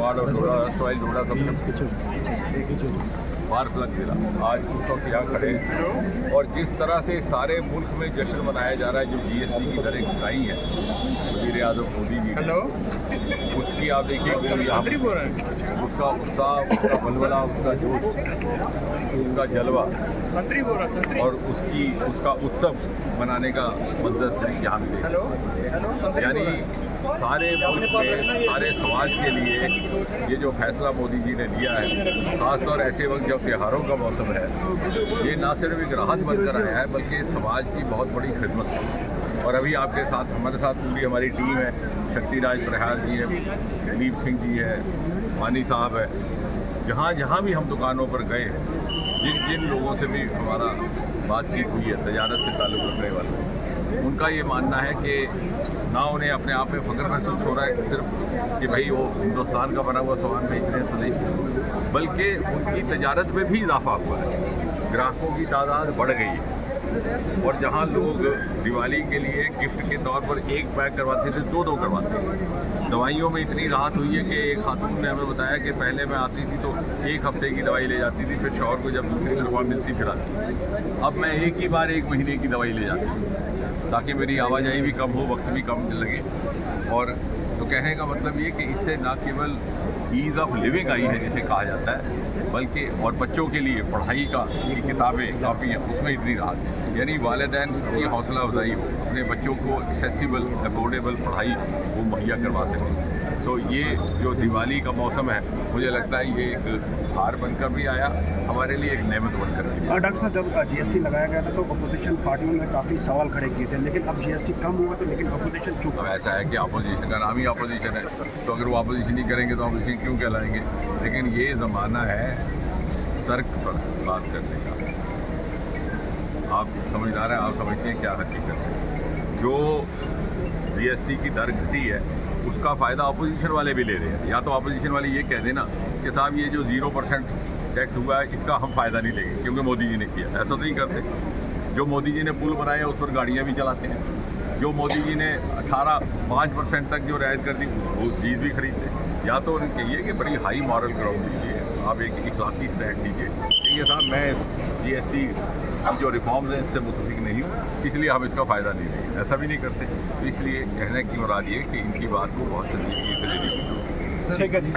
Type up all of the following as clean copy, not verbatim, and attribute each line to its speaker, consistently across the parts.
Speaker 1: Squad और डोडा soil डोडा सब बार फ्लग मिला। आज उस वक्त यहाँ खड़े हैं और जिस तरह से सारे मुल्क में जश्न मनाया जा रहा है जो जीएसटी की दरें घटाई हैं वज़ीर आज़म मोदी जी ने, उसकी आप देखिए उसका उत्साह, उसका बलबला, उसका जोश, उसका जलवा और उसका उत्सव मनाने का मंजर दृश्य यहाँ मिले। यानी सारे मुल्क में सारे समाज के लिए ये जो फैसला मोदी जी ने लिया है, ख़ासतौर ऐसे वक्त जब त्योहारों का मौसम है, ये ना सिर्फ एक राहत बनकर आया है बल्कि समाज की बहुत बड़ी खिदमत है। और अभी आपके साथ हमारे साथ पूरी हमारी टीम है, शक्ति राज प्रहार जी है, दिलीप सिंह जी है, मानी साहब है। जहाँ जहाँ भी हम दुकानों पर गए हैं, जिन जिन लोगों से भी हमारा बातचीत हुई है तजारत से ताल्लुक़ रखने वाले, उनका ये मानना है कि ना उन्हें अपने आप में फ़ख्र महसूस हो रहा है सिर्फ कि भाई वो हिंदुस्तान का बना हुआ सामान बेच रहे हैं स्वदेशी, बल्कि उनकी तजारत में भी इजाफा हुआ है, ग्राहकों की तादाद बढ़ गई है। और जहां लोग दिवाली के लिए गिफ्ट के तौर पर एक पैक करवाते थे, दो करवाते हैं। दवाइयों में इतनी राहत हुई है कि एक खातून ने हमें बताया कि पहले मैं आती थी तो एक हफ्ते की दवाई ले जाती थी, फिर शौहर को जब दूसरी दफ़ा मिलती फिर आती। अब मैं एक ही बार 1 महीने की दवाई ले जाती हूँ ताकि मेरी आवाजाही भी कम हो, वक्त भी कम लगे। और तो कहने का मतलब ये कि इससे ना केवल ईज़ ऑफ लिविंग आई है जिसे कहा जाता है, बल्कि और बच्चों के लिए पढ़ाई का की किताबें कापियाँ उसमें इतनी राहत है। यानी वालिदैन की हौसला अफजाई हो, अपने बच्चों को एक्सेसिबल अफोर्डेबल पढ़ाई वो मुहैया करवा सकें। तो ये जो दिवाली का मौसम है, मुझे लगता है ये एक हार बनकर भी आया, हमारे लिए एक नेमत बनकर भी।
Speaker 2: डॉक्टर साहब, जब जीएसटी लगाया गया था तो अपोजिशन पार्टियों ने काफ़ी सवाल खड़े किए थे, लेकिन अब जीएसटी कम हुआ तो लेकिन अपोजिशन चुप।
Speaker 1: अब ऐसा है कि अपोजिशन का नाम ही अपोजिशन है, तो अगर वो अपोजिशन ही करेंगे तो अपोजिशन क्यों कहलाएंगे। लेकिन ये ज़माना है तर्क पर बात करने का। आप समझदार हैं, आप समझते हैं क्या हकीकत है। जो जीएसटी की दर घटी है उसका फ़ायदा अपोजिशन वाले भी ले रहे हैं। या तो अपोजिशन वाले ये कह देना कि साहब ये जो 0% टैक्स हुआ है इसका हम फ़ायदा नहीं लेंगे क्योंकि मोदी जी ने किया। ऐसा तो नहीं करते। जो मोदी जी ने पुल बनाए उस पर गाड़ियाँ भी चलाते हैं। जो मोदी जी ने 5% तक जो रियायत कर दी वो चीज़ भी खरीदते हैं। या तो उन्हें कहिए कि बड़ी हाई मॉरल ग्राउंड लीजिए, आप एक इखलाकी स्टैंड लीजिए कि ये साहब मैं जीएसटी की जो रिफॉर्म्स हैं इससे मुतफिक नहीं हूँ, इसलिए हम इसका फ़ायदा नहीं लेंगे। ऐसा भी नहीं करते। तो इसलिए कहने की मुराद ये कि इनकी बात को बहुत संजीदगी से लेनी चाहिए।
Speaker 2: ठीक है जी,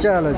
Speaker 2: चलो।